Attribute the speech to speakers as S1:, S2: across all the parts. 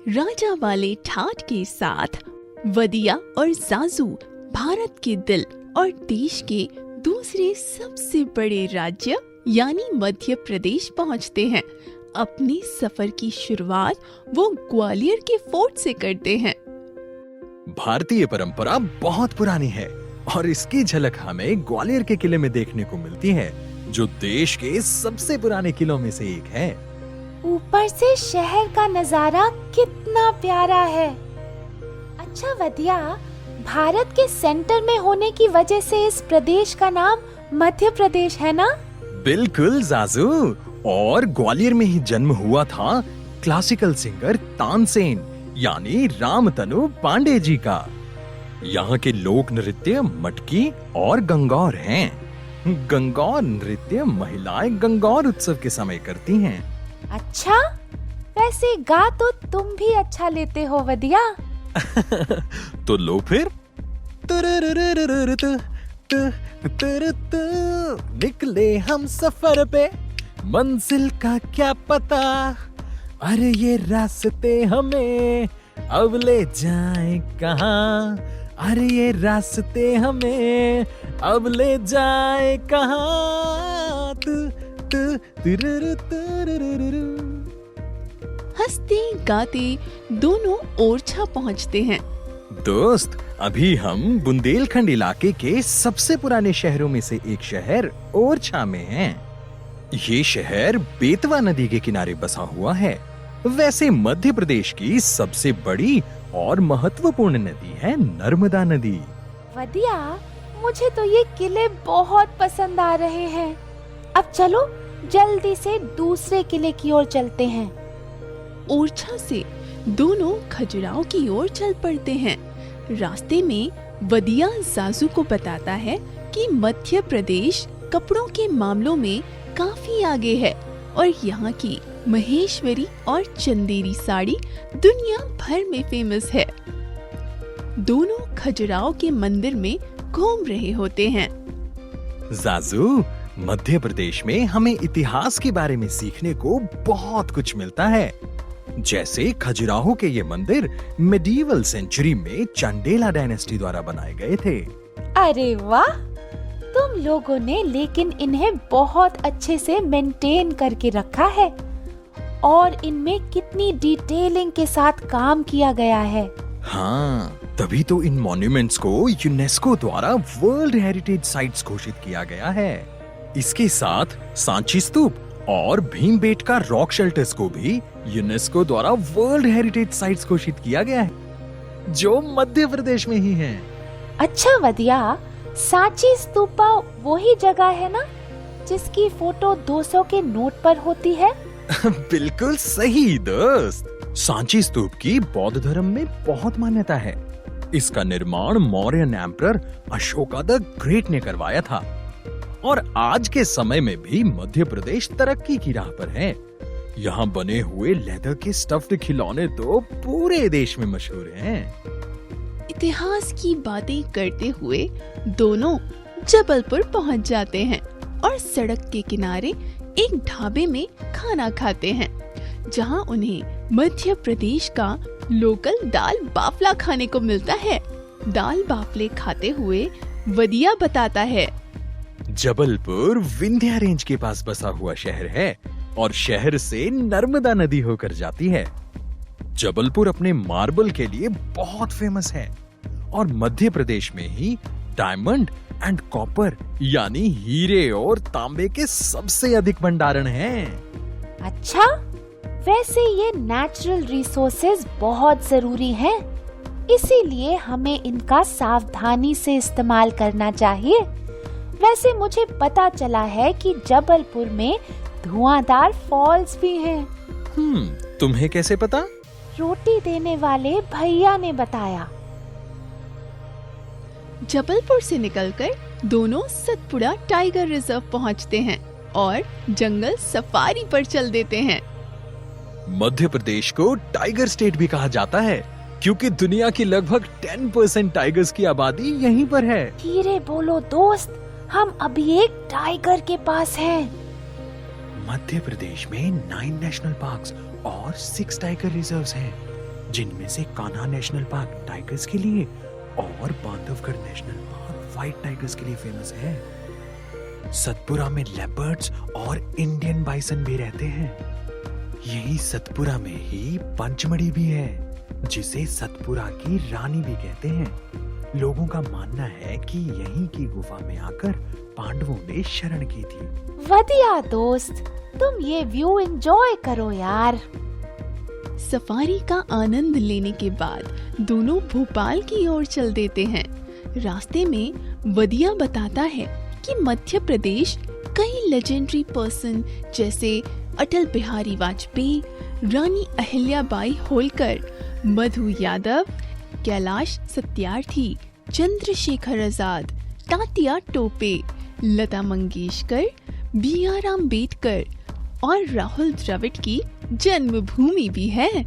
S1: राजा वाले ठाठ के साथ वदिया और जाजू भारत के दिल और देश के दूसरे सबसे बड़े राज्य यानी मध्य प्रदेश पहुंचते हैं। अपने सफर की शुरुआत वो ग्वालियर के फोर्ट से करते हैं।
S2: भारतीय परंपरा बहुत पुरानी है और इसकी झलक हमें ग्वालियर के किले में देखने को मिलती है, जो देश के सबसे पुराने किलों में से एक है।
S3: ऊपर से शहर का नजारा कितना प्यारा है। अच्छा वदिया, भारत के सेंटर में होने की वजह से इस प्रदेश का नाम मध्य प्रदेश है ना?
S2: बिल्कुल जाजू, और ग्वालियर में ही जन्म हुआ था क्लासिकल सिंगर तानसेन यानी रामतनु पांडे जी का। यहाँ के लोक नृत्य मटकी और गंगौर हैं। गंगौर नृत्य महिलाएं गंगौर उत्सव के समय करती हैं।
S3: अच्छा, वैसे गा तो तुम भी अच्छा लेते हो वदिया।
S2: तो लो फिर। निकले हम सफर पे, मंजिल का क्या पता, अरे ये रास्ते हमें अब ले जाए कहाँ, अरे ये रास्ते हमें अब ले जाए कहाँ।
S1: हंसते गाते दोनों ओरछा पहुंचते हैं।
S2: दोस्त, अभी हम बुंदेलखंड इलाके के सबसे पुराने शहरों में से एक शहर ओरछा में हैं। ये शहर बेतवा नदी के किनारे बसा हुआ है। वैसे मध्य प्रदेश की सबसे बड़ी और महत्वपूर्ण नदी है नर्मदा नदी।
S3: वदिया, मुझे तो ये किले बहुत पसंद आ रहे हैं। अब चलो जल्दी से दूसरे किले की ओर चलते हैं।
S1: ओरछा से दोनों खजुराहो की ओर चल पड़ते हैं। रास्ते में वदिया जाजू को बताता है कि मध्य प्रदेश कपड़ों के मामलों में काफी आगे है और यहाँ की महेश्वरी और चंदेरी साड़ी दुनिया भर में फेमस है। दोनों खजुराहो के मंदिर में घूम रहे होते हैं।
S2: जाजू, मध्य प्रदेश में हमें इतिहास के बारे में सीखने को बहुत कुछ मिलता है। जैसे खजुराहो के ये मंदिर मेडिवल सेंचुरी में चंदेला डायनेस्टी द्वारा बनाए गए थे।
S3: अरे वाह, तुम लोगों ने लेकिन इन्हें बहुत अच्छे से मेंटेन करके रखा है और इनमें कितनी डिटेलिंग के साथ काम किया गया है।
S2: हाँ, तभी तो इन मॉन्यूमेंट्स को यूनेस्को द्वारा वर्ल्ड हेरिटेज साइट्स घोषित किया गया है। इसके साथ सांची स्तूप और भीमबेटका रॉक शेल्टर्स को भी यूनेस्को द्वारा वर्ल्ड हेरिटेज साइट्स घोषित किया गया है, जो मध्य प्रदेश में ही है।
S3: अच्छा वदिया, सांची स्तूपा वही जगह है ना जिसकी फोटो 200 के नोट पर होती है?
S2: बिल्कुल सही दोस्त। सांची स्तूप की बौद्ध धर्म में बहुत मान्यता है। इसका निर्माण Mauryan emperor Ashoka the great ने करवाया था और आज के समय में भी मध्य प्रदेश तरक्की की राह पर है। यहाँ बने हुए लेदर के स्टफ्ड खिलौने तो पूरे देश में मशहूर हैं।
S1: इतिहास की बातें करते हुए दोनों जबलपुर पहुंच जाते हैं और सड़क के किनारे एक ढाबे में खाना खाते हैं, जहां उन्हें मध्य प्रदेश का लोकल दाल बाफला खाने को मिलता है। दाल बाफले खाते हुए वदिया बताता है,
S2: जबलपुर विंध्या रेंज के पास बसा हुआ शहर है और शहर से नर्मदा नदी होकर जाती है। जबलपुर अपने मार्बल के लिए बहुत फेमस है और मध्य प्रदेश में ही डायमंड एंड कॉपर यानी हीरे और तांबे के सबसे अधिक भंडारण हैं।
S3: अच्छा, वैसे ये नेचुरल रिसोर्सेज बहुत जरूरी हैं, इसीलिए हमें इनका सावधानी से इस्तेमाल करना चाहिए। वैसे मुझे पता चला है कि जबलपुर में धुआंधार फॉल्स भी हैं।
S2: तुम्हें कैसे पता?
S3: रोटी देने वाले भैया ने बताया।
S1: जबलपुर से निकलकर दोनों सतपुड़ा टाइगर रिजर्व पहुंचते हैं और जंगल सफारी पर चल देते हैं।
S2: मध्य प्रदेश को टाइगर स्टेट भी कहा जाता है क्योंकि दुनिया की लगभग 10% टाइगर्स की आबादी यहीं पर है।
S3: धीरे बोलो दोस्त, हम अभी एक टाइगर के पास हैं।
S2: मध्य प्रदेश में 9 नेशनल पार्क्स और 6 टाइगर रिजर्व्स हैं। जिनमें से कान्हा नेशनल पार्क टाइगर्स के लिए और Bandhavgarh national park white tigers के लिए फेमस है। सतपुरा में लेपर्ड्स और इंडियन बाइसन भी रहते हैं। यही सतपुरा में ही पंचमढ़ी भी है, जिसे सतपुरा की रानी भी कहते हैं। लोगों का मानना है कि यहीं की गुफा में आकर पांडवों ने शरण की थी।
S3: बढ़िया दोस्त, तुम ये व्यू एंजॉय करो यार।
S1: सफारी का आनंद लेने के बाद दोनों भोपाल की ओर चल देते हैं। रास्ते में वदिया बताता है कि मध्य प्रदेश कई लेजेंडरी पर्सन जैसे अटल बिहारी वाजपेयी, रानी अहिल्याबाई होलकर, मधु यादव, कैलाश सत्यार्थी, चंद्रशेखर आजाद, तात्या टोपे, लता मंगेशकर, B.R. अम्बेडकर और राहुल द्रविड़ की जन्मभूमि भी है।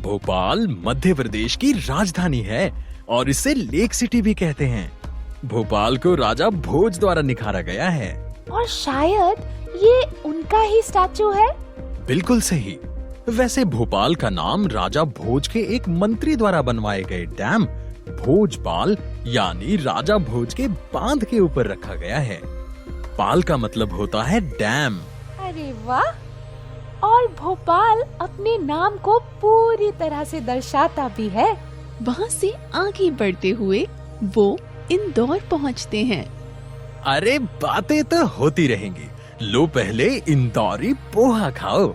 S2: भोपाल मध्य प्रदेश की राजधानी है और इसे लेक सिटी भी कहते हैं। भोपाल को राजा भोज द्वारा निखारा गया है।
S3: और शायद ये उनका ही स्टैचू है।
S2: बिल्कुल सही। वैसे भोपाल का नाम राजा भोज के एक मंत्री द्वारा बनवाए गए डैम भोजपाल यानी राजा भोज के बांध के ऊपर रखा गया है। पाल का मतलब होता है डैम।
S3: अरे वाह! और भोपाल अपने नाम को पूरी तरह से दर्शाता भी है।
S1: वहाँ से आगे बढ़ते हुए वो इंदौर पहुँचते हैं।
S2: अरे बातें तो होती रहेंगी, लो पहले इंदौरी पोहा खाओ।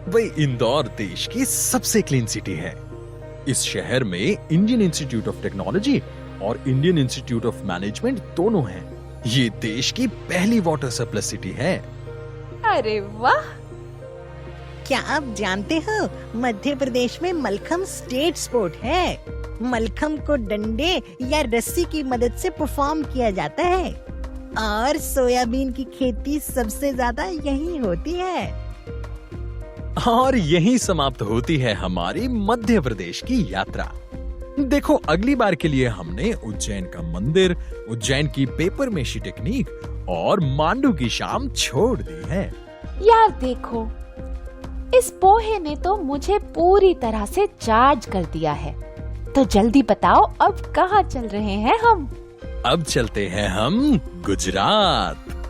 S2: भाई इंदौर देश की सबसे क्लीन सिटी है। इस शहर में इंडियन इंस्टीट्यूट ऑफ टेक्नोलॉजी और इंडियन इंस्टीट्यूट ऑफ मैनेजमेंट दोनों हैं। ये देश की पहली वाटर सरप्लस सिटी है।
S3: अरे वाह!
S4: क्या आप जानते हो मध्य प्रदेश में मलखम स्टेट स्पोर्ट है। मलखम को डंडे या रस्सी की मदद से परफॉर्म किया जाता है और सोयाबीन की खेती सबसे ज्यादा यहीं होती है।
S2: और यहीं समाप्त होती है हमारी मध्य प्रदेश की यात्रा। देखो अगली बार के लिए हमने उज्जैन का मंदिर, उज्जैन की पेपर मेशी टेक्निक और मांडू की शाम छोड़ दी है।
S3: यार देखो, इस पोहे ने तो मुझे पूरी तरह से चार्ज कर दिया है। तो जल्दी बताओ अब कहाँ चल रहे हैं हम?
S2: अब चलते हैं हम गुजरात।